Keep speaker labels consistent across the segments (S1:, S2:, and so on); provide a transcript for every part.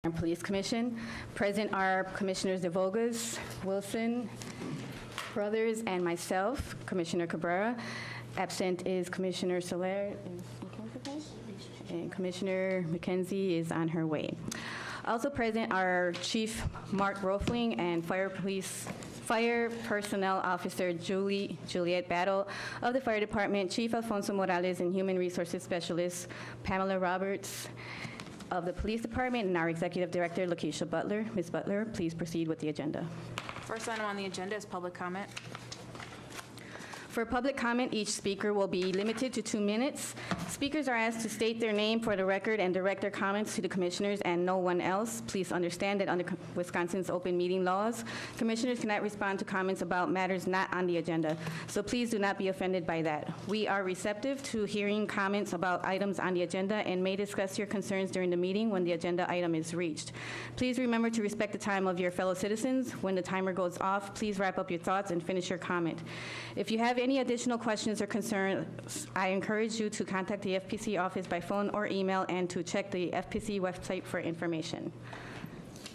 S1: Police Commission. Present are Commissioners DeVogas, Wilson, Brothers, and myself, Commissioner Cabrera. Absent is Commissioner Soler, and Commissioner McKenzie is on her way. Also present are Chief Mark Rofling and Fire Personnel Officer Juliet Battle of the Fire Department, Chief Alfonso Morales, and Human Resources Specialist Pamela Roberts of the Police Department, and our Executive Director, Lakeisha Butler. Ms. Butler, please proceed with the agenda.
S2: First item on the agenda is public comment.
S1: For public comment, each speaker will be limited to 2 minutes. Speakers are asked to state their name for the record and direct their comments to the commissioners and no one else. Please understand that under Wisconsin's open meeting laws, commissioners cannot respond to comments about matters not on the agenda, so please do not be offended by that. We are receptive to hearing comments about items on the agenda and may discuss your concerns during the meeting when the agenda item is reached. Please remember to respect the time of your fellow citizens. When the timer goes off, please wrap up your thoughts and finish your comment. If you have any additional questions or concerns, I encourage you to contact the FPC office by phone or email and to check the FPC website for information.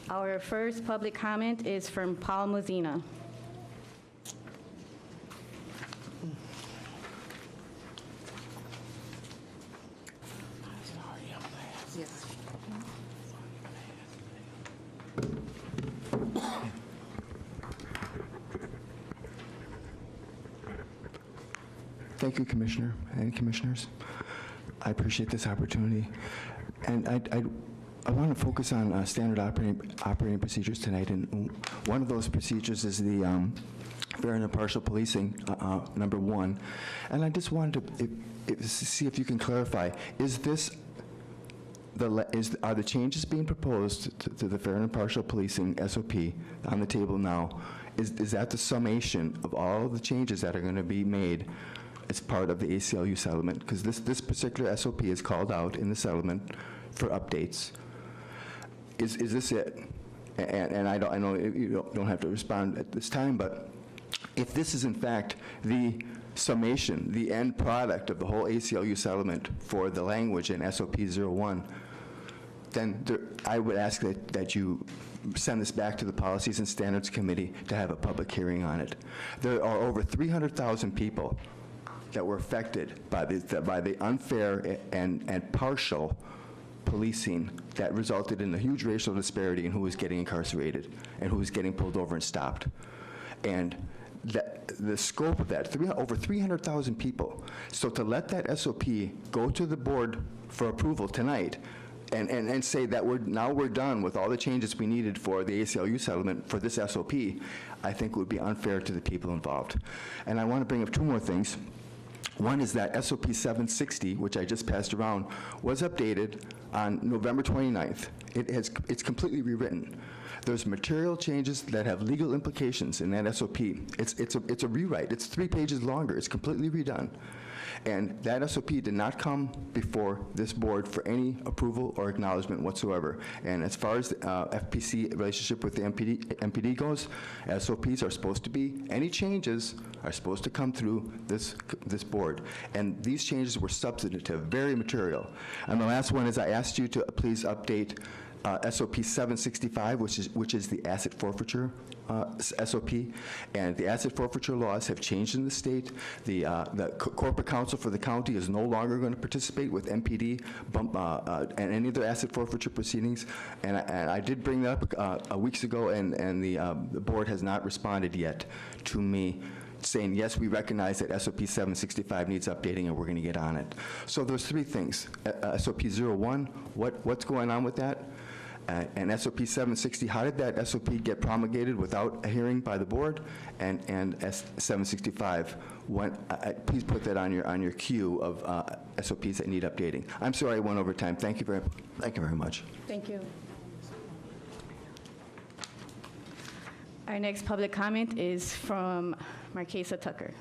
S1: Our first public comment is from Paul Muzina.
S3: Thank you, Commissioner and Commissioners. I appreciate this opportunity. And I want to focus on standard operating procedures tonight. And one of those procedures is the fair and impartial policing, number 1. And I just wanted to see if you can clarify, are the changes being proposed to the fair and impartial policing SOP on the table now, is that the summation of all of the changes that are going to be made as part of the ACLU settlement? Because this particular SOP is called out in the settlement for updates. Is this it? And I know you don't have to respond at this time, but if this is in fact the summation, the end product of the whole ACLU settlement for the language in SOP 01, then I would ask that you send this back to the Policies and Standards Committee to have a public hearing on it. There are over 300,000 people that were affected by the unfair and partial policing that resulted in a huge racial disparity in who was getting incarcerated and who was getting pulled over and stopped. And the scope of that, over 300,000 people. So to let that SOP go to the board for approval tonight and say that we're done with all the changes we needed for the ACLU settlement for this SOP, I think would be unfair to the people involved. And I want to bring up 2 more things. One is that SOP 760, which I just passed around, was updated on November 29th. It's completely rewritten. There's material changes that have legal implications in that SOP. It's a rewrite. It's 3 pages longer. It's completely redone. And that SOP did not come before this board for any approval or acknowledgement whatsoever. And as far as the FPC relationship with the MPD goes, SOPs are supposed to be, any changes are supposed to come through this board. And these changes were substantive, very material. And the last one is I asked you to please update SOP 765, which is the asset forfeiture SOP, and the asset forfeiture laws have changed in the state. The corporate counsel for the county is no longer going to participate with MPD and any other asset forfeiture proceedings. And I did bring that up weeks ago, and the board has not responded yet to me saying, yes, we recognize that SOP 765 needs updating and we're going to get on it. So there's 3 things. SOP 01, what's going on with that? And SOP 760, how did that SOP get promulgated without a hearing by the board? And 765, please put that on your queue of SOPs that need updating. I'm sorry I went over time. Thank you very much.
S1: Thank you. Our next public comment is from Marquesa Tucker.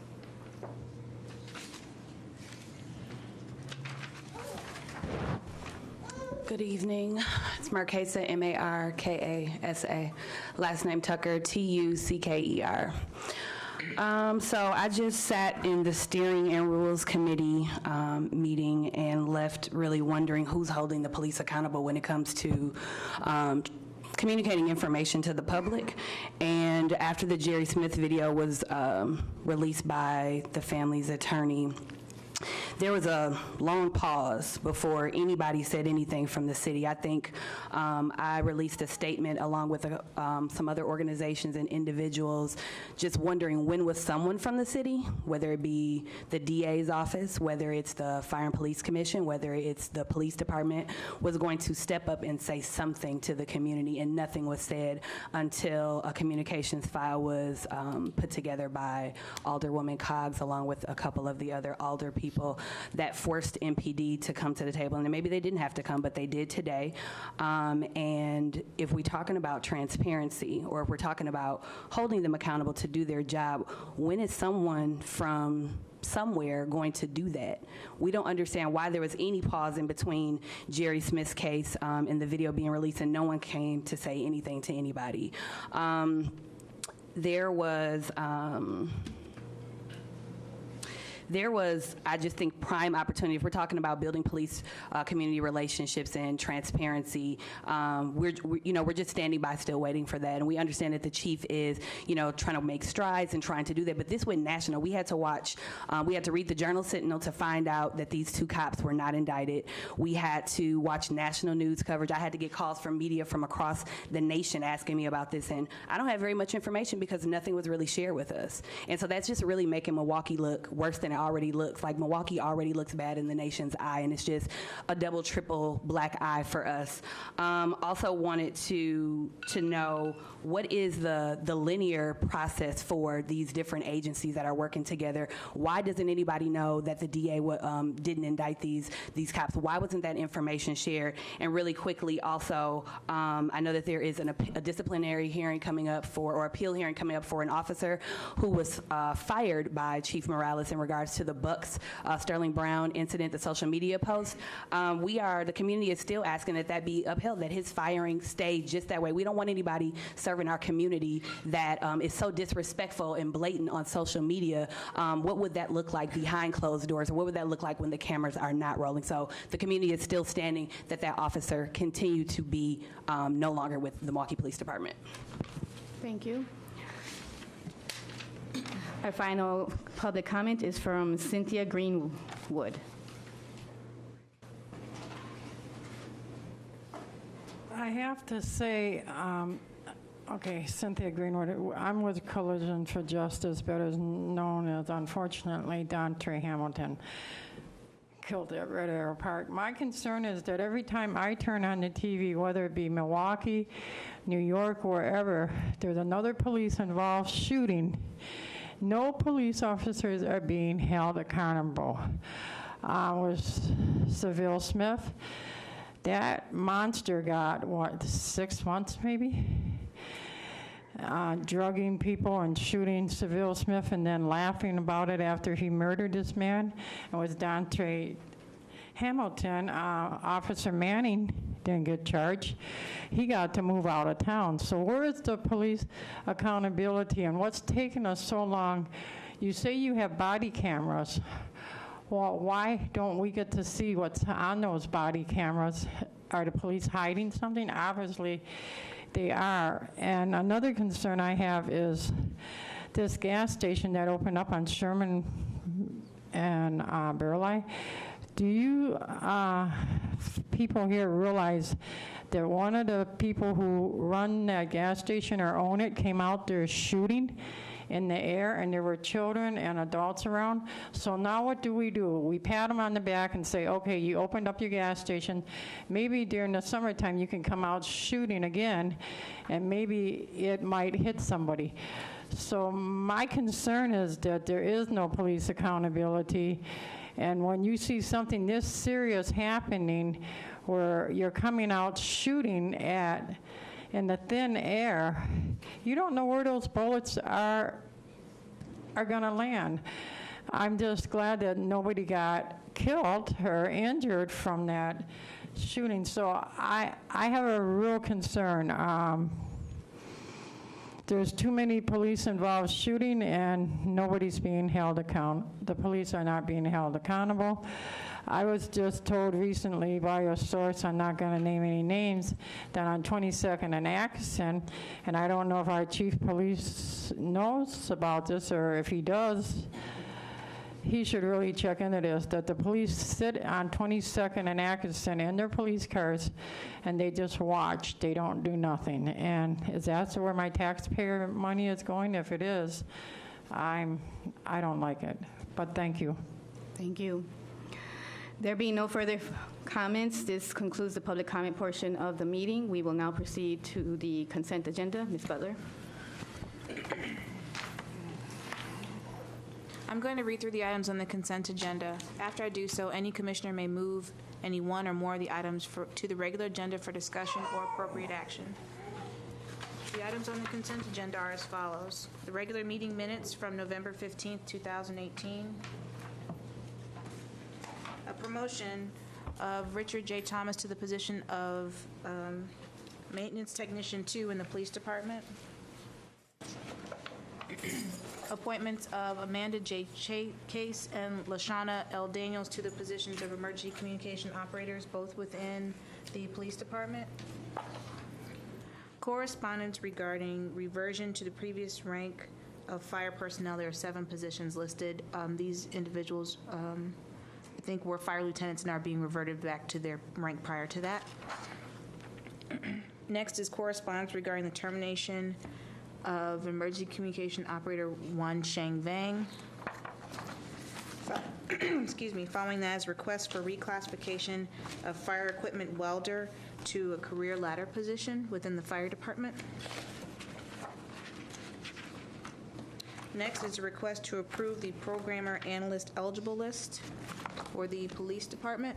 S4: Good evening. It's Marquesa, M-A-R-K-A-S-A. Last name Tucker, T-U-C-K-E-R. So I just sat in the Steering and Rules Committee meeting and left really wondering who's holding the police accountable when it comes to communicating information to the public. And after the Jerry Smith video was released by the family's attorney, there was a long pause before anybody said anything from the city. I think I released a statement along with some other organizations and individuals just wondering when was someone from the city, whether it be the DA's office, whether it's the Fire and Police Commission, whether it's the police department, was going to step up and say something to the community, and nothing was said until a communications file was put together by Alderwoman Coggs along with a couple of the other Alder people that forced MPD to come to the table. And maybe they didn't have to come, but they did today. And if we're talking about transparency, or if we're talking about holding them accountable to do their job, when is someone from somewhere going to do that? We don't understand why there was any pause in between Jerry Smith's case and the video being released, and no one came to say anything to anybody. There was, I just think, prime opportunity. If we're talking about building police community relationships and transparency, we're just standing by still waiting for that. And we understand that the chief is, trying to make strides and trying to do that. But this went national. We had to read the Journal Sentinel to find out that these two cops were not indicted. We had to watch national news coverage. I had to get calls from media from across the nation asking me about this. And I don't have very much information because nothing was really shared with us. And so that's just really making Milwaukee look worse than it already looks. Like, Milwaukee already looks bad in the nation's eye, and it's just a double, triple black eye for us. Also wanted to know what is the linear process for these different agencies that are working together. Why doesn't anybody know that the DA didn't indict these cops? Why wasn't that information shared? And really quickly also, I know that there is a disciplinary hearing coming up or appeal hearing coming up for an officer who was fired by Chief Morales in regards to the Bucks Sterling Brown incident, the social media post. The community is still asking that be upheld, that his firing stay just that way. We don't want anybody serving our community that is so disrespectful and blatant on social media. What would that look like behind closed doors? What would that look like when the cameras are not rolling? So the community is still standing that officer continue to be no longer with the Milwaukee Police Department.
S1: Thank you. Our final public comment is from Cynthia Greenwood.
S5: I have to say, Cynthia Greenwood, I'm with Collision for Justice, better known as, unfortunately, Dontre Hamilton killed at Red Arrow Park. My concern is that every time I turn on the TV, whether it be Milwaukee, New York, wherever, there's another police-involved shooting. No police officers are being held accountable. With Seville Smith, that monster got, 6 months maybe? Drugging people and shooting Seville Smith and then laughing about it after he murdered this man. And with Dontre Hamilton, Officer Manning didn't get charged. He got to move out of town. So where is the police accountability, and what's taken us so long? You say you have body cameras. Well, why don't we get to see what's on those body cameras? Are the police hiding something? Obviously, they are. And another concern I have is this gas station that opened up on Sherman and Burleigh. Do you people here realize that one of the people who run that gas station or own it came out there shooting in the air, and there were children and adults around? So now what do? We pat them on the back and say, okay, you opened up your gas station. Maybe during the summertime you can come out shooting again, and maybe it might hit somebody. So my concern is that there is no police accountability. And when you see something this serious happening, where you're coming out shooting in the thin air, you don't know where those bullets are going to land. I'm just glad that nobody got killed or injured from that shooting. So I have a real concern. there's too many police-involved shooting, and nobody's being held the police are not being held accountable. I was just told recently by a source, I'm not going to name any names, that on 22nd and Atkinson, and I don't know if our chief police knows about this, or if he does, he should really check into this, that the police sit on 22nd and Atkinson in their police cars, and they just watch. They don't do nothing. And is that where my taxpayer money is going? If it is, I don't like it. But thank you.
S1: Thank you. There being no further comments, this concludes the public comment portion of the meeting. We will now proceed to the consent agenda. Ms. Butler.
S2: I'm going to read through the items on the consent agenda. After I do so, any commissioner may move any one or more of the items to the regular agenda for discussion or appropriate action. The items on the consent agenda are as follows. The regular meeting minutes from November 15th, 2018. A promotion of Richard J. Thomas to the position of Maintenance Technician 2 in the Police Department. Appointments of Amanda J. Case and Lashana L. Daniels to the positions of Emergency Communication Operators, both within the Police Department. Correspondence regarding reversion to the previous rank of fire personnel. There are 7 positions listed. These individuals, I think, were fire lieutenants and are being reverted back to their rank prior to that. Next is correspondence regarding the termination of Emergency Communication Operator 1, Sheng Vang. Excuse me. Following that is request for reclassification of fire equipment welder to a career ladder position within the fire department. Next is a request to approve the programmer analyst eligible list for the police department.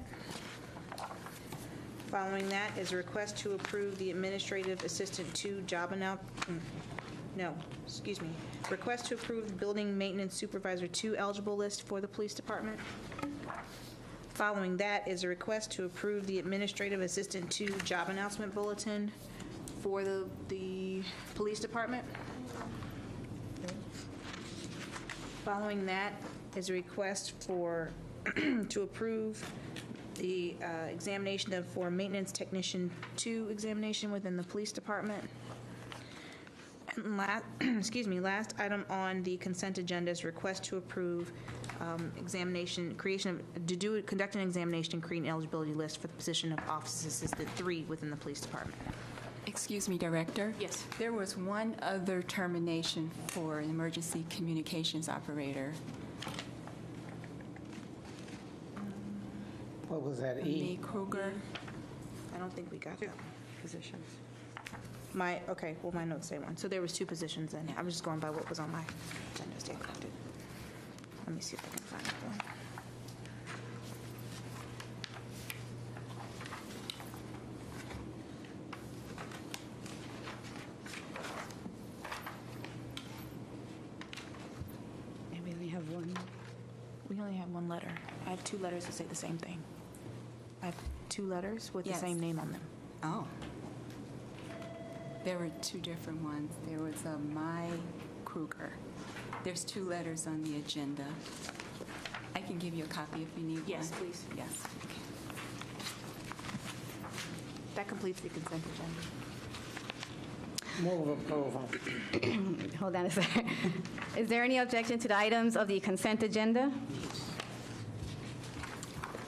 S2: Following that is a request to approve the administrative assistant 2 job request to approve the building maintenance supervisor 2 eligible list for the police department. Following that is a request to approve the administrative assistant 2 job announcement bulletin for the police department. Following that is a request for to approve the examination for maintenance technician 2 examination within the police department. And last item on the consent agenda is request to approve conduct an examination and create an eligibility list for the position of office assistant 3 within the police department.
S6: Excuse me, Director?
S2: Yes.
S6: There was one other termination for an emergency communications operator.
S7: What was that,
S6: May
S7: E?
S6: Kruger.
S2: I don't think we got that positions. My notes say one. So there was 2 positions in. I was just going by what was on my agenda. Stay connected. Let me see if I can find one.
S1: Maybe we only have one.
S2: We only have 1 letter. I have 2 letters that say the same thing. I have 2 letters with
S6: Yes.
S2: the same name on them.
S6: Oh. There were 2 different ones. There was a Mai Kruger. There's 2 letters on the agenda. I can give you a copy if you need one.
S2: Yes, please.
S6: Yes. Okay.
S2: That completes the consent agenda.
S7: Move approval.
S1: Hold on a second. Is there any objection to the items of the consent agenda?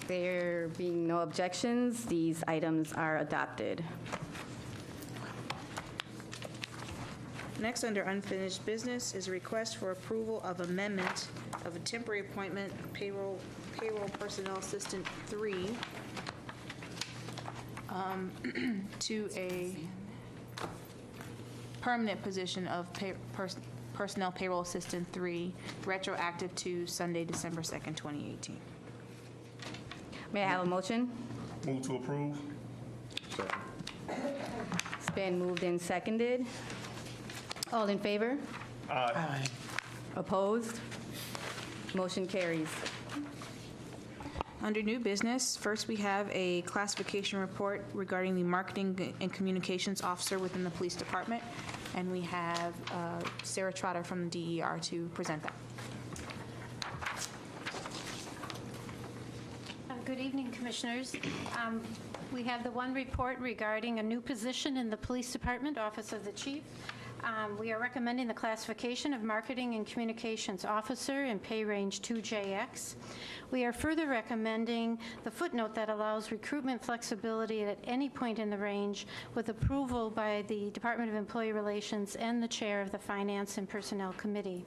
S1: There being no objections, these items are adopted.
S2: Next, under unfinished business, is a request for approval of amendment of a temporary appointment payroll personnel assistant 3 to a permanent position of personnel payroll assistant 3, retroactive to Sunday, December 2nd, 2018.
S1: May I have a motion?
S8: Move to approve. Second.
S1: It's been moved and seconded. All in favor?
S7: Aye.
S1: Opposed? Motion carries.
S2: Under new business, first we have a classification report regarding the marketing and communications officer within the police department, and we have Sarah Trotter from the DER to present that.
S7: Good evening, Commissioners. We have the one report regarding a new position in the Police Department, Office of the Chief. We are recommending the classification of Marketing and Communications Officer in pay range 2JX. We are further recommending the footnote that allows recruitment flexibility at any point in the range with approval by the Department of Employee Relations and the Chair of the Finance and Personnel Committee.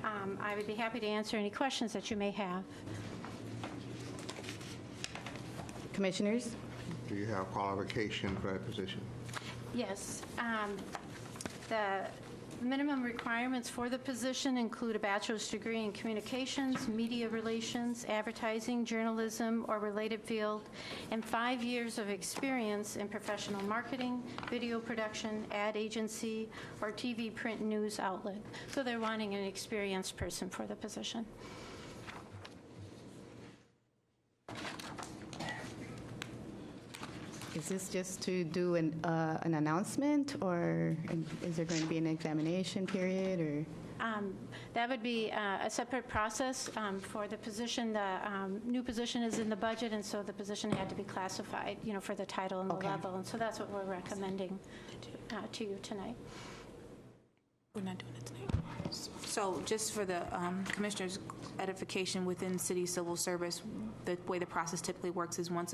S7: I would be happy to answer any questions that you may have.
S1: Commissioners?
S9: Do you have qualification for that position?
S7: Yes. The minimum requirements for the position include a bachelor's degree in communications, media relations, advertising, journalism, or related field, and 5 years of experience in professional marketing, video production, ad agency, or TV print news outlet. So they're wanting an experienced person for the position.
S1: Is this just to do an announcement, or is there going to be an examination period, or?
S7: That would be a separate process for the position. The new position is in the budget, and so the position had to be classified, for the title and the level. And so that's what we're recommending to you tonight.
S2: We're not doing it tonight. So just for the Commissioner's edification, within city civil service, the way the process typically works is once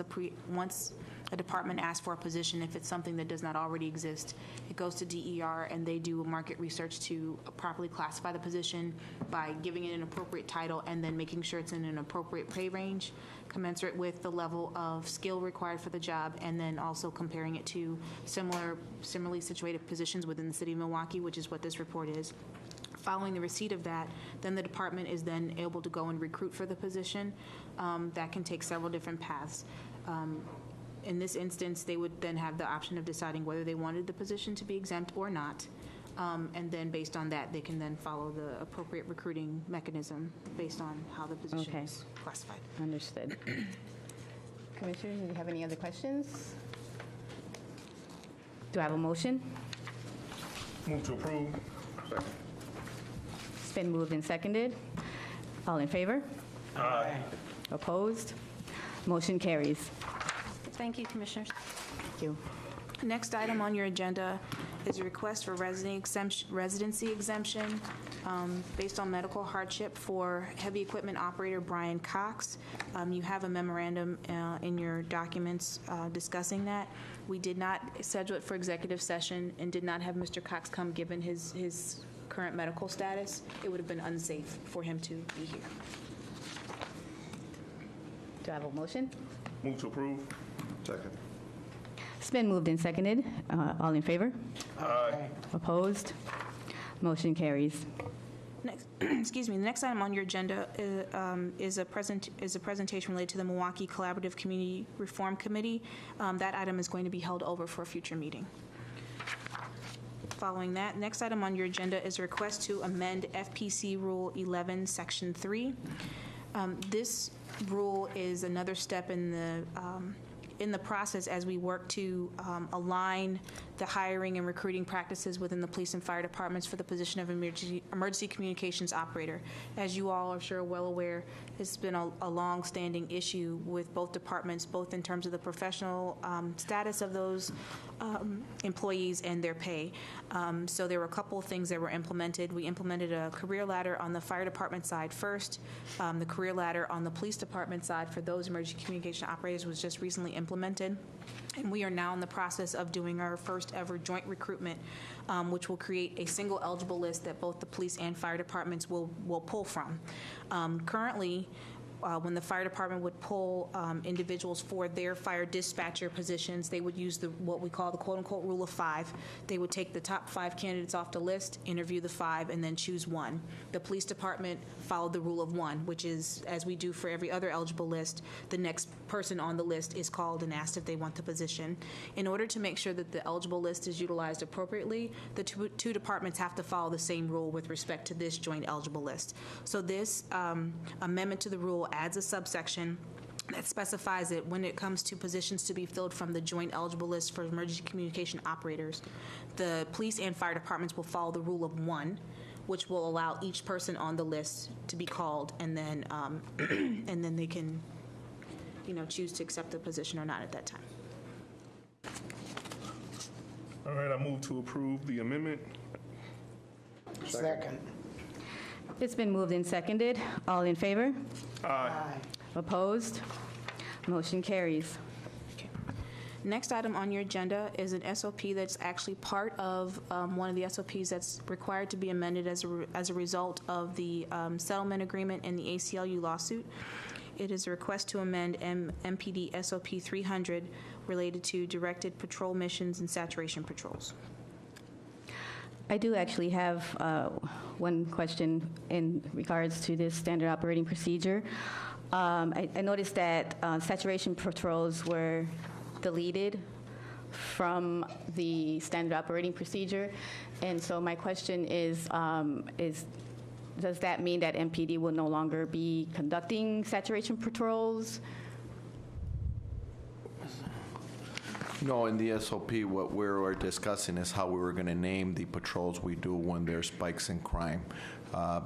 S2: a department asks for a position, if it's something that does not already exist, it goes to DER, and they do market research to properly classify the position by giving it an appropriate title and then making sure it's in an appropriate pay range commensurate with the level of skill required for the job, and then also comparing it to similarly situated positions within the city of Milwaukee, which is what this report is. Following the receipt of that, then the department is then able to go and recruit for the position. That can take several different paths. In this instance, they would then have the option of deciding whether they wanted the position to be exempt or not. And then based on that, they can then follow the appropriate recruiting mechanism based on how the position is classified.
S1: Understood. Commissioners, do you have any other questions? Do I have a motion?
S8: Move to approve. Second.
S1: It's been moved and seconded. All in favor?
S8: Aye.
S1: Opposed? Motion carries.
S7: Thank you, Commissioners.
S1: Thank you.
S2: Next item on your agenda is a request for residency exemption based on medical hardship for heavy equipment operator Brian Cox. You have a memorandum in your documents discussing that. We did not schedule it for executive session and did not have Mr. Cox come given his current medical status. It would have been unsafe for him to be here.
S1: Do I have a motion?
S8: Move to approve.
S9: Second.
S1: It's been moved and seconded. All in favor?
S8: Aye.
S1: Opposed? Motion carries.
S2: Next, excuse me. The next item on your agenda is a presentation related to the Milwaukee Collaborative Community Reform Committee. That item is going to be held over for a future meeting. Following that, next item on your agenda is a request to amend FPC Rule 11, Section 3. This rule is another step in the process as we work to align the hiring and recruiting practices within the police and fire departments for the position of emergency communications operator. As you all are sure well aware, it's been a long-standing issue with both departments, both in terms of the professional status of those employees and their pay. So there were a couple of things that were implemented. We implemented a career ladder on the fire department side first. The career ladder on the police department side for those emergency communication operators was just recently implemented. And we are now in the process of doing our first ever joint recruitment, which will create a single eligible list that both the police and fire departments will pull from. Currently, when the fire department would pull individuals for their fire dispatcher positions, they would use what we call the quote-unquote rule of 5. They would take the top 5 candidates off the list, interview the 5, and then choose one. The police department followed the rule of 1, which is, as we do for every other eligible list, the next person on the list is called and asked if they want the position. In order to make sure that the eligible list is utilized appropriately, the two departments have to follow the same rule with respect to this joint eligible list. So this amendment to the rule adds a subsection that specifies that when it comes to positions to be filled from the joint eligible list for emergency communication operators, the police and fire departments will follow the rule of one, which will allow each person on the list to be called, and then and then they can, choose to accept the position or not at that time.
S8: All right, I move to approve the amendment.
S10: Second.
S1: It's been moved and seconded. All in favor?
S8: Aye.
S1: Opposed? Motion carries.
S2: Next item on your agenda is an SOP that's actually part of one of the SOPs that's required to be amended as a result of the settlement agreement and the ACLU lawsuit. It is a request to amend MPD SOP 300 related to directed patrol missions and saturation patrols.
S1: I do actually have one question in regards to this standard operating procedure. I noticed that saturation patrols were deleted from the standard operating procedure, and so my question is does that mean that MPD will no longer be conducting saturation patrols?
S11: No, in the SOP, what we're discussing is how we were going to name the patrols we do when there's spikes in crime.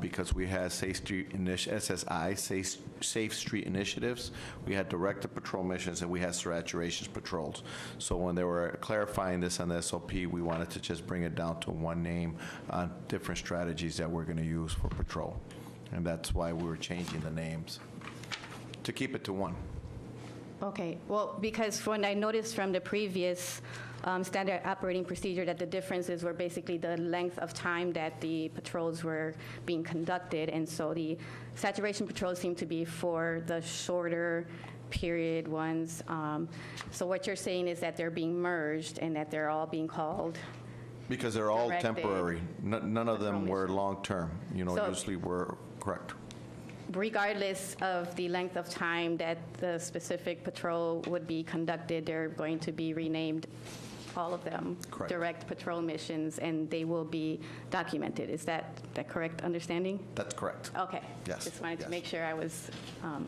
S11: Because we had Safe Street SSI, Safe Street Initiatives, we had directed patrol missions, and we had saturation patrols. So when they were clarifying this on the SOP, we wanted to just bring it down to one name on different strategies that we're going to use for patrol. And that's why we were changing the names, to keep it to one.
S1: Okay, well, because when I noticed from the previous standard operating procedure that the differences were basically the length of time that the patrols were being conducted, and so the saturation patrols seem to be for the shorter period ones. So what you're saying is that they're being merged and that they're all being called?
S11: Because they're all
S1: Directed
S11: temporary. None of them were long-term.
S1: So-
S11: Usually were correct.
S1: Regardless of the length of time that the specific patrol would be conducted, they're going to be renamed, all of them,
S11: Correct.
S1: direct patrol missions, and they will be documented. Is that the correct understanding?
S11: That's correct.
S1: Okay.
S11: Yes,
S1: Just wanted to
S11: yes.
S1: make sure I was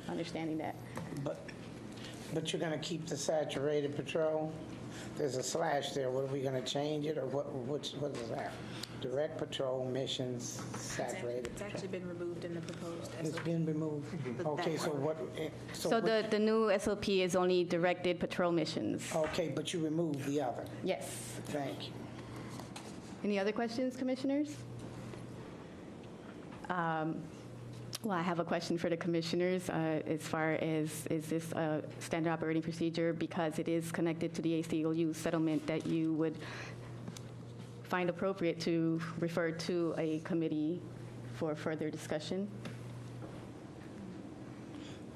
S1: understanding that.
S10: But you're going to keep the saturated patrol? There's a slash there. What, are we going to change it, or what is that? Direct patrol missions, saturated
S2: It's
S10: patrol.
S2: actually been removed in the proposed
S10: It's
S2: SOP.
S10: been removed? Okay, so what?
S1: So the new SOP is only directed patrol missions?
S10: Okay, but you removed the other.
S1: Yes.
S10: Thank you.
S1: Any other questions, commissioners? Well, I have a question for the commissioners as far as, is this a standard operating procedure because it is connected to the ACLU settlement that you would find appropriate to refer to a committee for further discussion?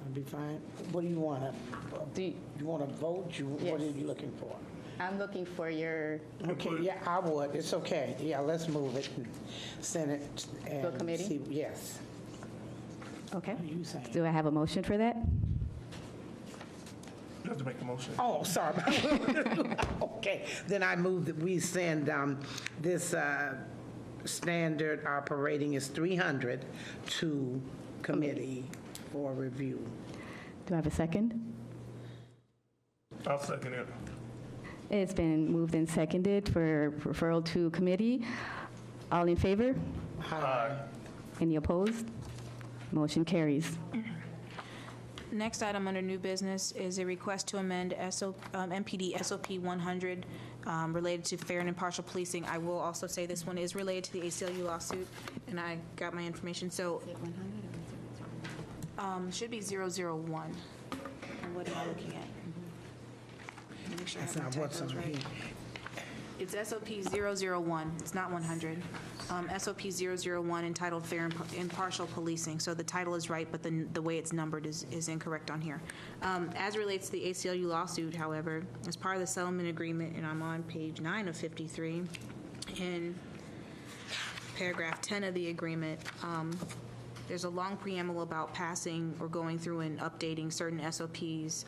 S10: I'll be fine. What do you want
S1: Do you-
S10: You want to vote? What are
S1: Yes.
S10: you looking for?
S1: I'm looking for your,
S10: Okay, yeah, I would. It's okay. Yeah, let's move it and send it and
S1: To a committee?
S10: see- Yes.
S1: okay.
S10: What are you saying?
S1: Do I have a motion for that?
S8: You have to make a motion.
S10: Oh, sorry. Okay, then I move that we send this standard operating is 300 to committee for review.
S1: Do I have a second?
S8: I'll second it.
S1: It's been moved and seconded for referral to committee. All in favor?
S8: Aye.
S1: Any opposed? Motion carries.
S2: Next item under new business is a request to amend MPD SOP 100 related to fair and impartial policing. I will also say this one is related to the ACLU lawsuit, and I got my information. So, should be 001. And what am I looking at? Make sure I have
S10: That's
S2: my
S10: not what's
S2: typos
S10: over
S2: right.
S10: here.
S2: It's SOP 001. It's not 100. SOP 001 entitled Fair and Impartial Policing. So the title is right, but the way it's numbered is incorrect on here. As relates to the ACLU lawsuit, however, as part of the settlement agreement, and I'm on page 9 of 53, in paragraph 10 of the agreement, there's a long preamble about passing or going through and updating certain SOPs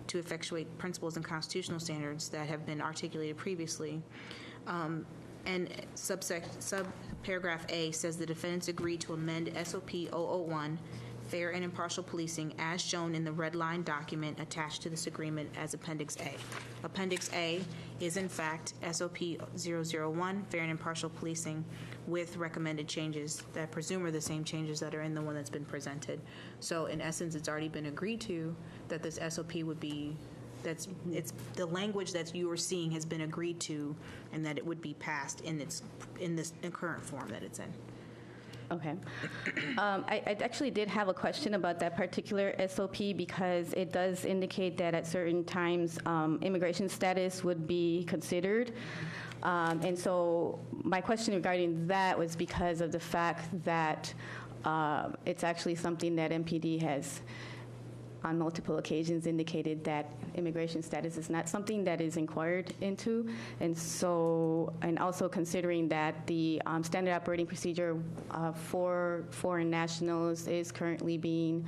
S2: to effectuate principles and constitutional standards that have been articulated previously. And subparagraph A says the defendants agree to amend SOP 001, fair and impartial policing as shown in the red line document attached to this agreement as Appendix A. Appendix A is in fact SOP 001, fair and impartial policing, with recommended changes that I presume are the same changes that are in the one that's been presented. So in essence, it's already been agreed to that this SOP would be, it's the language that you are seeing has been agreed to, and that it would be passed in the current form that it's in.
S1: Okay. I actually did have a question about that particular SOP because it does indicate that at certain times immigration status would be considered. And so my question regarding that was because of the fact that it's actually something that MPD has on multiple occasions indicated that immigration status is not something that is inquired into. And so, and also considering that the standard operating procedure for foreign nationals is currently being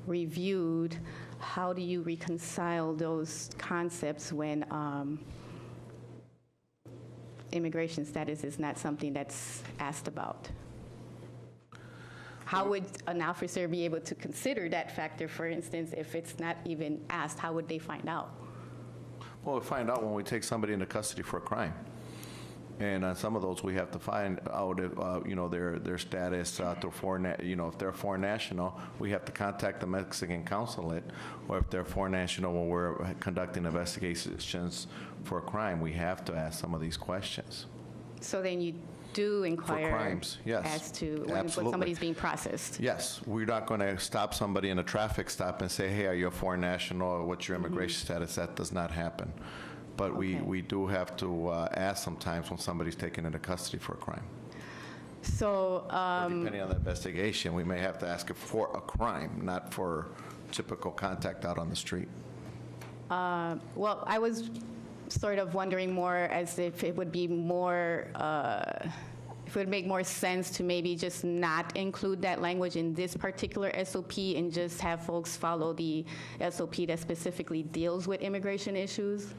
S1: reviewed, how do you reconcile those concepts when immigration status is not something that's asked about? How would an officer be able to consider that factor, for instance, if it's not even asked? How would they find out?
S11: Well, we find out when we take somebody into custody for a crime. And on some of those, we have to find out if, their status to foreign, if they're a foreign national, we have to contact the Mexican consulate, or if they're foreign national when we're conducting investigations for a crime, we have to ask some of these questions.
S1: So then you do inquire
S11: For crimes, yes.
S1: as to when
S11: Absolutely.
S1: somebody's being processed.
S11: Yes, we're not going to stop somebody in a traffic stop and say, hey, are you a foreign national, or what's your immigration status? That does not happen. But
S1: Okay.
S11: we do have to ask sometimes when somebody's taken into custody for a crime.
S1: So,
S11: Or depending on the investigation, we may have to ask it for a crime, not for typical contact out on the street.
S1: well, I was sort of wondering more as if it would be more, if it would make more sense to maybe just not include that language in this particular SOP and just have folks follow the SOP that specifically deals with immigration issues.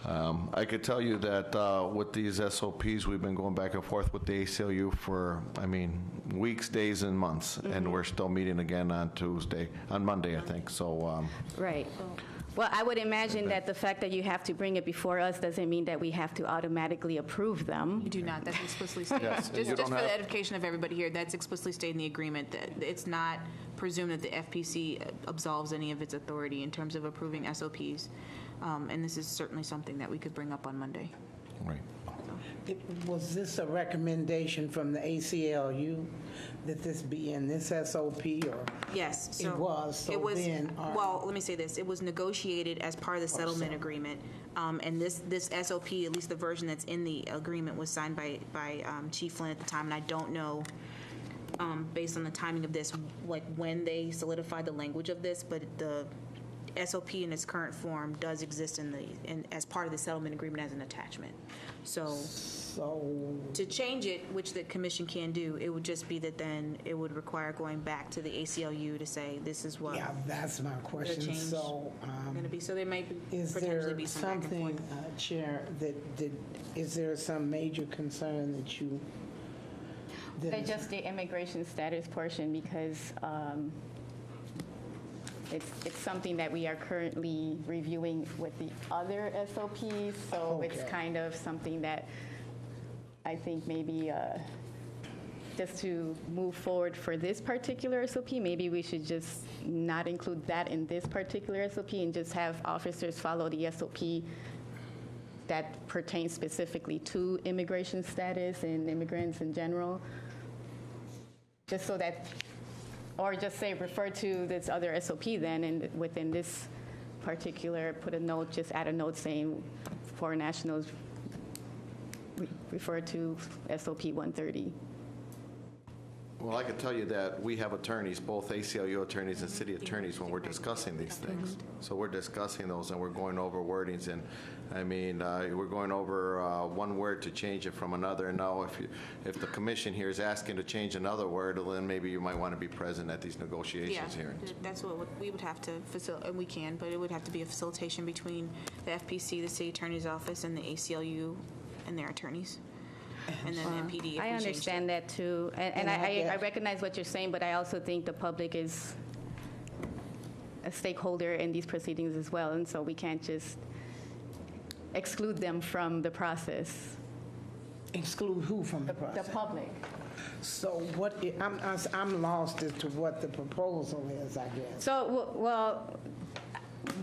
S11: I could tell you that with these SOPs, we've been going back and forth with the ACLU for, weeks, days, and months, and we're still meeting again on Monday, I think, so.
S1: Right. Well, I would imagine that the fact that you have to bring it before us doesn't mean that we have to automatically approve them.
S2: You do not. That's explicitly stated.
S11: Yes, and you
S2: Just
S11: don't
S2: for
S11: have-
S2: the edification of everybody here, that's explicitly stated in the agreement that it's not presumed that the FPC absolves any of its authority in terms of approving SOPs. And this is certainly something that we could bring up on Monday.
S11: Right.
S10: Was this a recommendation from the ACLU that this be in this SOP, or?
S2: Yes.
S10: It was, so then,
S2: well, let me say this. It was negotiated as part of the settlement agreement. And this SOP, at least the version that's in the agreement, was signed by Chief Flynn at the time. And I don't know, based on the timing of this, like when they solidified the language of this, but the SOP in its current form does exist as part of the settlement agreement as an attachment. So to change it, which the commission can do, it would just be that then it would require going back to the ACLU to say this is what
S10: yeah, that's my question.
S2: change
S10: So,
S2: going to be. So there may
S10: is
S2: potentially
S10: there
S2: be some back and
S10: something,
S2: forth.
S10: Chair, is there some major concern that you?
S1: Just the immigration status portion, because it's something that we are currently reviewing with the other SOPs, so it's
S10: Okay.
S1: kind of something that I think maybe just to move forward for this particular SOP, maybe we should just not include that in this particular SOP and just have officers follow the SOP that pertains specifically to immigration status and immigrants in general, just so that, or just say refer to this other SOP then, and within this particular, put a note, just add a note saying foreign nationals refer to SOP 130.
S11: Well, I can tell you that we have attorneys, both ACLU attorneys and city attorneys, when we're discussing these things. So we're discussing those, and we're going over wordings, and, we're going over one word to change it from another, and now if the commission here is asking to change another word, then maybe you might want to be present at these negotiations hearings.
S2: That's what we would have to facilitate, and we can, but it would have to be a facilitation between the FPC, the city attorney's office, and the ACLU and their attorneys. and then MPD if we
S1: I
S2: change
S1: understand that too, and I recognize what you're saying, but I also think the public is a stakeholder in these proceedings as well, and so we can't just exclude them from the process.
S10: Exclude who from the process?
S1: The public.
S10: So I'm lost as to what the proposal is, I guess.
S1: So, well,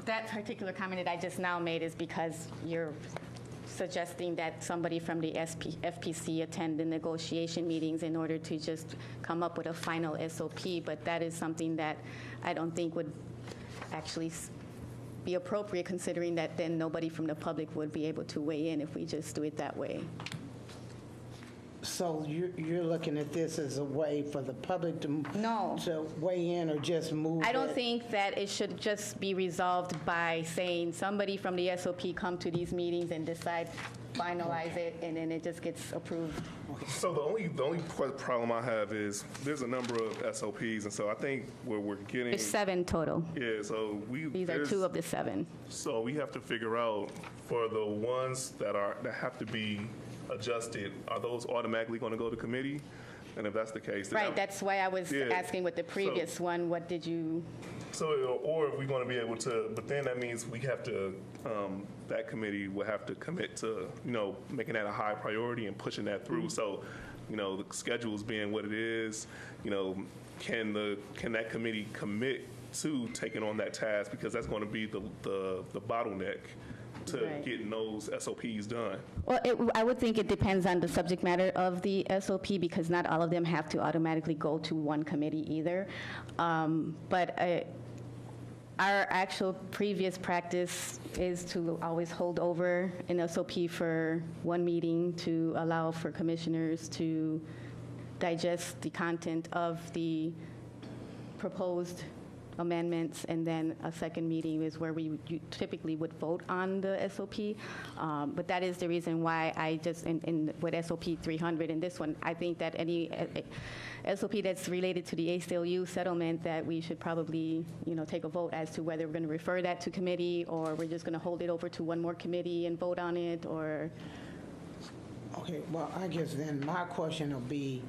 S1: that particular comment that I just now made is because you're suggesting that somebody from the FPC attend the negotiation meetings in order to just come up with a final SOP, but that is something that I don't think would actually be appropriate, considering that then nobody from the public would be able to weigh in if we just do it that way.
S10: So you're looking at this as a way for the public to
S1: No.
S10: to weigh in or just move
S1: I don't
S10: it?
S1: think that it should just be resolved by saying somebody from the SOP come to these meetings and decide, finalize it, and then it just gets approved.
S8: So the only problem I have is there's a number of SOPs, and so I think where we're getting.
S1: There's 7 total.
S8: Yeah, so
S1: These are 2 of the 7.
S8: So we have to figure out for the ones that have to be adjusted, are those automatically going to go to committee? And if that's the case, then
S1: Right, that's why I was
S8: Yeah.
S1: asking with the previous one, what did you,
S8: So, or if we're going to be able to, but then that means we have to, that committee will have to commit to, making that a high priority and pushing that through. So, the schedules being what it is, can that committee commit to taking on that task? Because that's going to be the bottleneck to
S1: Right.
S8: getting those SOPs done.
S1: well, I would think it depends on the subject matter of the SOP, because not all of them have to automatically go to one committee either. But our actual previous practice is to always hold over an SOP for one meeting to allow for commissioners to digest the content of the proposed amendments, and then a second meeting is where we typically would vote on the SOP. But that is the reason why I just, with SOP 300 and this one, I think that any SOP that's related to the ACLU settlement, that we should probably, take a vote as to whether we're going to refer that to committee, or we're just going to hold it over to one more committee and vote on it, or...
S10: Okay, well, I guess then my question would be,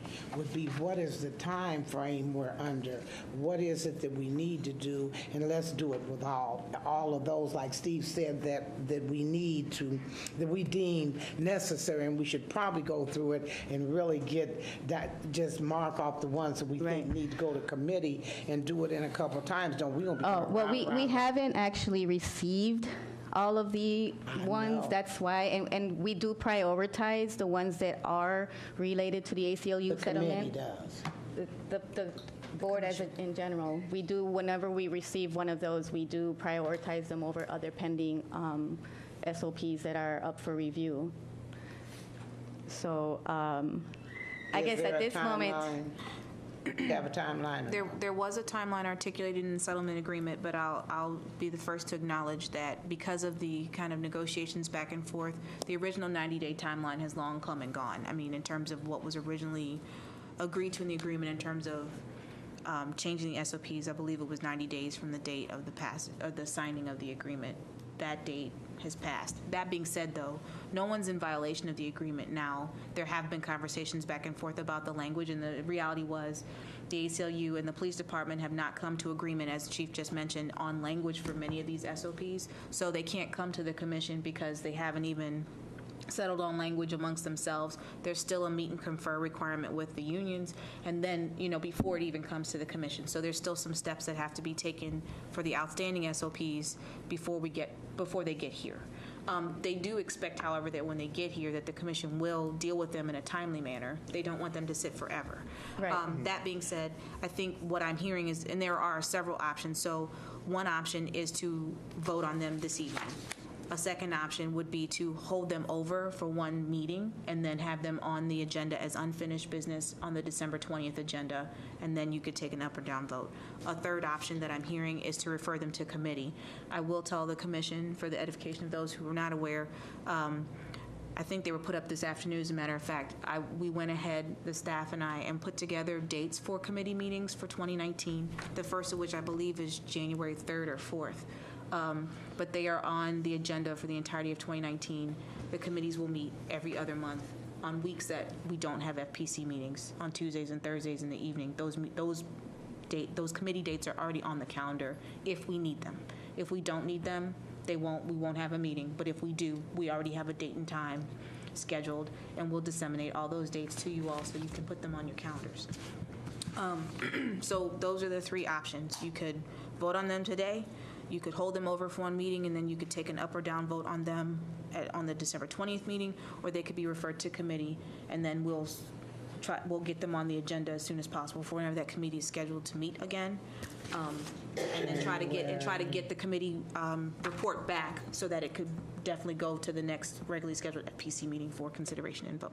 S10: what is the time frame we're under? What is it that we need to do? And let's do it with all of those, like Steve said, that we need to, that we deem necessary, and we should probably go through it and really get that, just mark off the ones that we think need to go to committee and do it in a couple of times. Don't we?
S1: Oh, well, we haven't actually received all of the ones. That's why, and we do prioritize the ones that are related to the ACLU settlement.
S10: The committee does.
S1: The board as in general, we do, whenever we receive one of those, we do prioritize them over other pending SOPs that are up for review. So I guess at this moment,
S10: You have a timeline?
S2: There was a timeline articulated in the settlement agreement, but I'll be the first to acknowledge that because of the kind of negotiations back and forth, the original 90-day timeline has long come and gone. I mean, in terms of what was originally agreed to in the agreement in terms of changing the SOPs, I believe it was 90 days from the date of the signing of the agreement. That date has passed. That being said, though, no one's in violation of the agreement now. There have been conversations back and forth about the language, and the reality was the ACLU and the police department have not come to agreement, as the Chief just mentioned, on language for many of these SOPs. So they can't come to the commission because they haven't even settled on language amongst themselves. There's still a meet and confer requirement with the unions, and then, before it even comes to the commission. So there's still some steps that have to be taken for the outstanding SOPs before they get here. They do expect, however, that when they get here, that the commission will deal with them in a timely manner. They don't want them to sit forever.
S1: Right.
S2: That being said, I think what I'm hearing is, and there are several options. So one option is to vote on them this evening. A second option would be to hold them over for one meeting and then have them on the agenda as unfinished business on the December 20th agenda, and then you could take an up or down vote. A third option that I'm hearing is to refer them to committee. I will tell the commission, for the edification of those who are not aware, I think they were put up this afternoon, as a matter of fact. We went ahead, the staff and I, and put together dates for committee meetings for 2019, the first of which I believe is January 3rd or 4th. but they are on the agenda for the entirety of 2019. The committees will meet every other month on weeks that we don't have FPC meetings, on Tuesdays and Thursdays in the evening. Those committee dates are already on the calendar if we need them. If we don't need them, we won't have a meeting. But if we do, we already have a date and time scheduled, and we'll disseminate all those dates to you all so you can put them on your calendars. So those are the three options. You could vote on them today, you could hold them over for one meeting, and then you could take an up or down vote on them on the December 20th meeting, or they could be referred to committee, and then we'll get them on the agenda as soon as possible for whenever that committee is scheduled to meet again, and then try to get the committee report back so that it could definitely go to the next regularly scheduled FPC meeting for consideration and vote.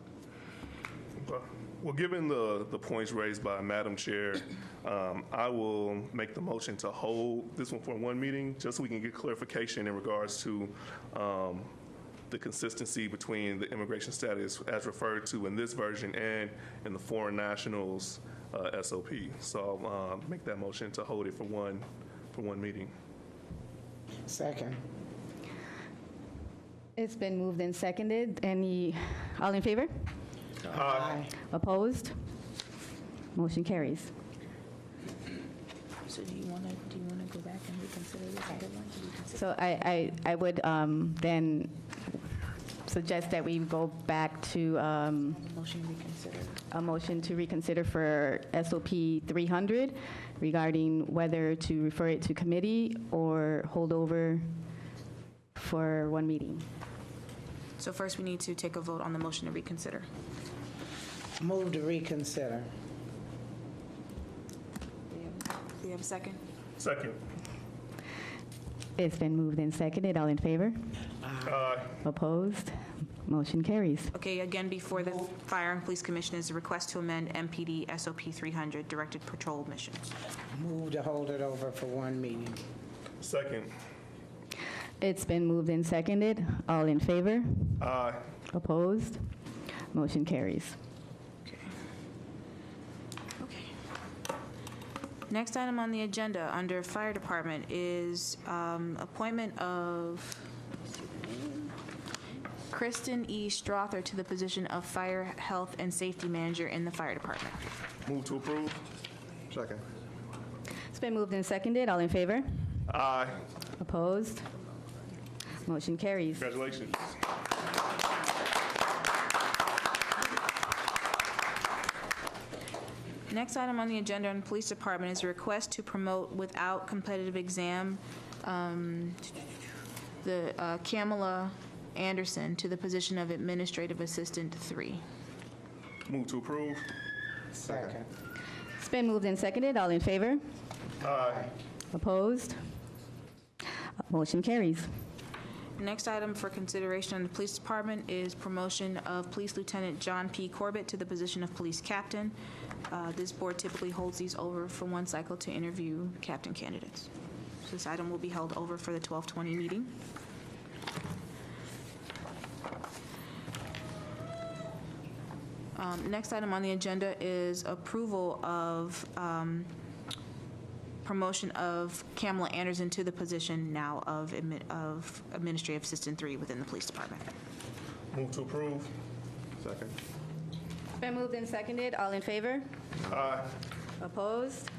S8: Well, given the points raised by Madam Chair, I will make the motion to hold this one for one meeting, just so we can get clarification in regards to the consistency between the immigration status as referred to in this version and in the foreign nationals SOP. So I'll make that motion to hold it for one meeting.
S10: Second.
S1: It's been moved and seconded. All in favor?
S10: Aye.
S1: Opposed? Motion carries.
S2: So do you want to go back and reconsider this other one?
S1: So I would then suggest that we go back to
S2: Motion to reconsider.
S1: a motion to reconsider for SOP 300 regarding whether to refer it to committee or hold over for one meeting.
S2: So first, we need to take a vote on the motion to reconsider.
S10: Move to reconsider.
S2: Do you have a second?
S8: Second.
S1: It's been moved and seconded. All in favor?
S8: Aye.
S1: Opposed? Motion carries.
S2: Okay, again, before the Fire and Police Commission is a request to amend MPD SOP 300, Directed Patrol Missions.
S10: Move to hold it over for one meeting.
S8: Second.
S1: It's been moved and seconded. All in favor?
S8: Aye.
S1: Opposed? Motion carries.
S2: Okay. Next item on the agenda under Fire Department is appointment of Kristen E. Strother to the position of Fire, Health, and Safety Manager in the Fire Department.
S8: Move to approve.
S9: Second.
S1: It's been moved and seconded. All in favor?
S8: Aye.
S1: Opposed? Motion carries.
S8: Congratulations.
S2: Next item on the agenda in the Police Department is a request to promote without competitive exam the Kamala Anderson to the position of Administrative Assistant 3.
S8: Move to approve.
S10: Second.
S1: It's been moved and seconded. All in favor?
S8: Aye.
S1: Opposed? Motion carries.
S2: Next item for consideration in the Police Department is promotion of Police Lieutenant John P. Corbett to the position of Police Captain. This board typically holds these over for one cycle to interview captain candidates. So this item will be held over for the 12/20 meeting. Next item on the agenda is approval of promotion of Kamala Anderson to the position now of Administrative Assistant 3 within the Police Department.
S8: Move to approve.
S9: Second.
S1: It's been moved and seconded. All in favor?
S8: Aye.
S1: Opposed?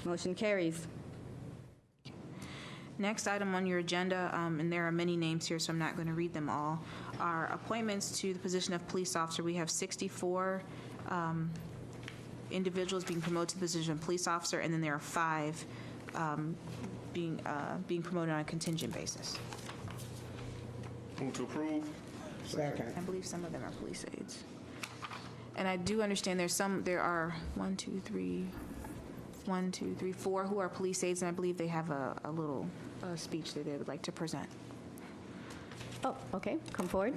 S1: Motion carries.
S2: Next item on your agenda, and there are many names here, so I'm not going to read them all, are appointments to the position of police officer. We have 64 individuals being promoted to the position of police officer, and then there are 5 being promoted on a contingent basis.
S8: Move to approve.
S10: Second.
S2: I believe some of them are police aides. And I do understand there are 4 who are police aides, and I believe they have a little speech that they would like to present.
S1: Oh, okay. Come forward.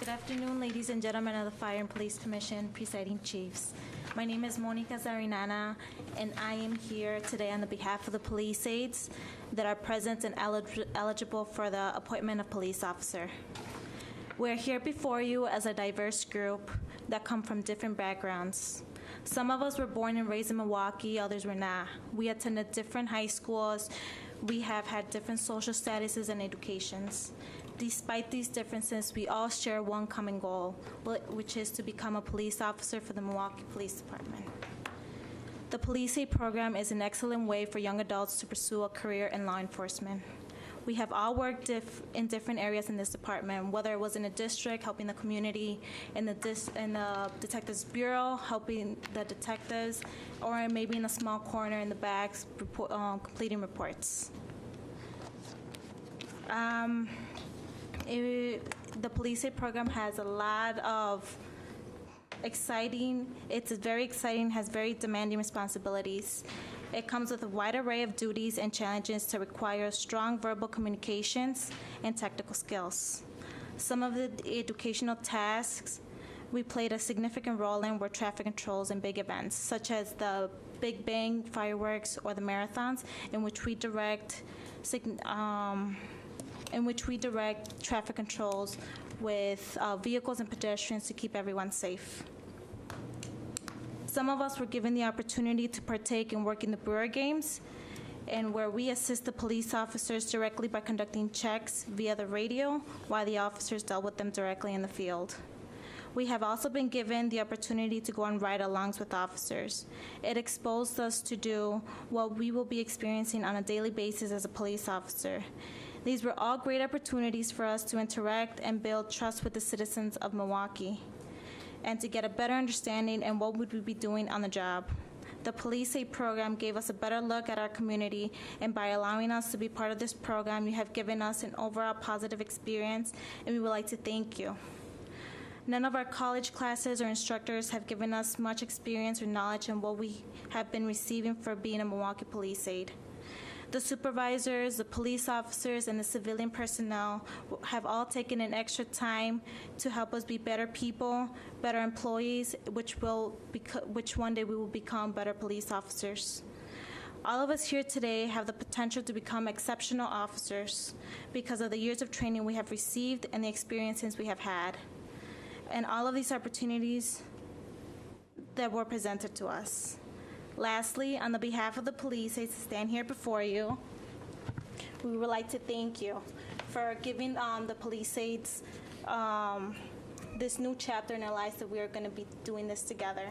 S12: Good afternoon, ladies and gentlemen of the Fire and Police Commission, presiding chiefs. My name is Monica Zarinana, and I am here today on the behalf of the police aides that are present and eligible for the appointment of police officer. We're here before you as a diverse group that come from different backgrounds. Some of us were born and raised in Milwaukee, others were not. We attended different high schools. We have had different social statuses and educations. Despite these differences, we all share one common goal, which is to become a police officer for the Milwaukee Police Department. The Police Aid program is an excellent way for young adults to pursue a career in law enforcement. We have all worked in different areas in this department, whether it was in a district, helping the community, in the Detectives Bureau, helping the detectives, or maybe in a small corner in the back, completing reports. The Police Aid program has a lot of it's very exciting, has very demanding responsibilities. It comes with a wide array of duties and challenges to require strong verbal communications and technical skills. Some of the educational tasks we played a significant role in were traffic controls and big events, such as the Big Bang fireworks or the marathons, in which we direct traffic controls with vehicles and pedestrians to keep everyone safe. Some of us were given the opportunity to partake in work in the Brewer Games, and where we assist the police officers directly by conducting checks via the radio, while the officers dealt with them directly in the field. We have also been given the opportunity to go on ride-alongs with officers. It exposed us to do what we will be experiencing on a daily basis as a police officer. These were all great opportunities for us to interact and build trust with the citizens of Milwaukee, and to get a better understanding and what would we be doing on the job. The Police Aid program gave us a better look at our community, and by allowing us to be part of this program, you have given us an overall positive experience, and we would like to thank you. None of our college classes or instructors have given us much experience or knowledge in what we have been receiving for being a Milwaukee Police Aid. The supervisors, the police officers, and the civilian personnel have all taken an extra time to help us be better people, better employees, which one day we will become better police officers. All of us here today have the potential to become exceptional officers because of the years of training we have received and the experiences we have had, and all of these opportunities that were presented to us. Lastly, on the behalf of the police, I stand here before you. We would like to thank you for giving the police aides this new chapter in our lives, that we are going to be doing this together.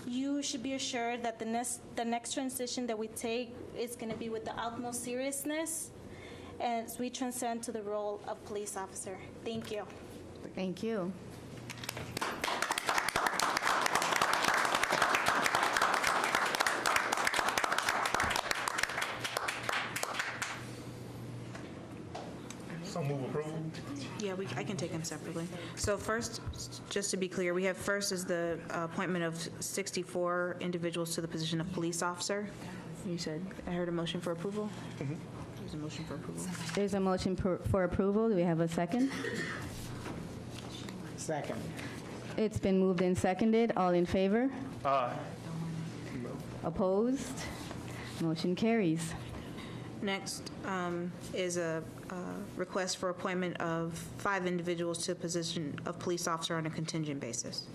S12: You should be assured that the next transition that we take is going to be with the utmost seriousness as we transcend to the role of police officer. Thank you.
S1: Thank you.
S8: So move approval.
S2: Yeah, I can take them separately. So first, just to be clear, we have first is the appointment of 64 individuals to the position of police officer. You said, I heard a motion for approval? There's a motion for approval.
S1: There's a motion for approval. Do we have a second?
S10: Second.
S1: It's been moved and seconded. All in favor?
S8: Aye.
S1: Opposed? Motion carries.
S2: Next is a request for appointment of 5 individuals to the position of police officer on a contingent basis.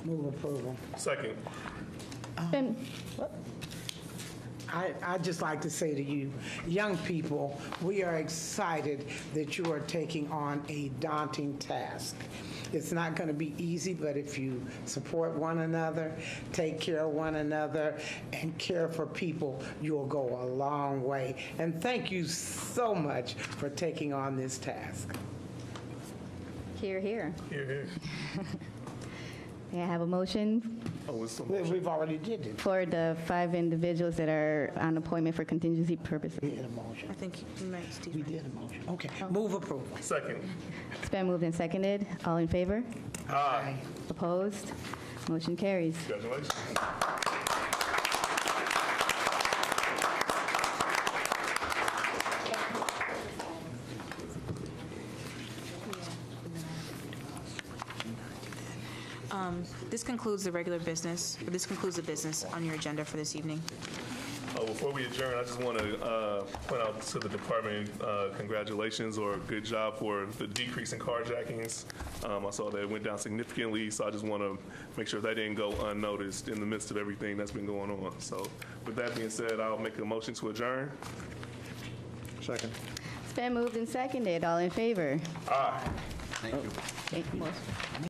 S10: Move approval.
S8: Second.
S10: I'd just like to say to you, young people, we are excited that you are taking on a daunting task. It's not going to be easy, but if you support one another, take care of one another, and care for people, you'll go a long way. And thank you so much for taking on this task.
S1: Hear, hear.
S8: Here, here.
S1: May I have a motion
S8: Oh, it's the motion.
S10: We've already did it.
S1: for the 5 individuals that are on appointment for contingency purposes?
S10: We did a motion.
S2: I think you might, Steve.
S10: We did a motion. Okay, move approval.
S8: Second.
S1: It's been moved and seconded. All in favor?
S8: Aye.
S1: Opposed? Motion carries.
S8: Congratulations.
S2: This concludes the regular business, or this concludes the business on your agenda for this evening.
S8: Oh, before we adjourn, I just want to point out to the department, congratulations or good job for the decrease in carjackings. I saw that it went down significantly, so I just want to make sure that didn't go unnoticed in the midst of everything that's been going on. So with that being said, I'll make a motion to adjourn.
S9: Second.
S1: It's been moved and seconded. All in favor?
S8: Aye.
S11: Thank you.
S1: Thank you.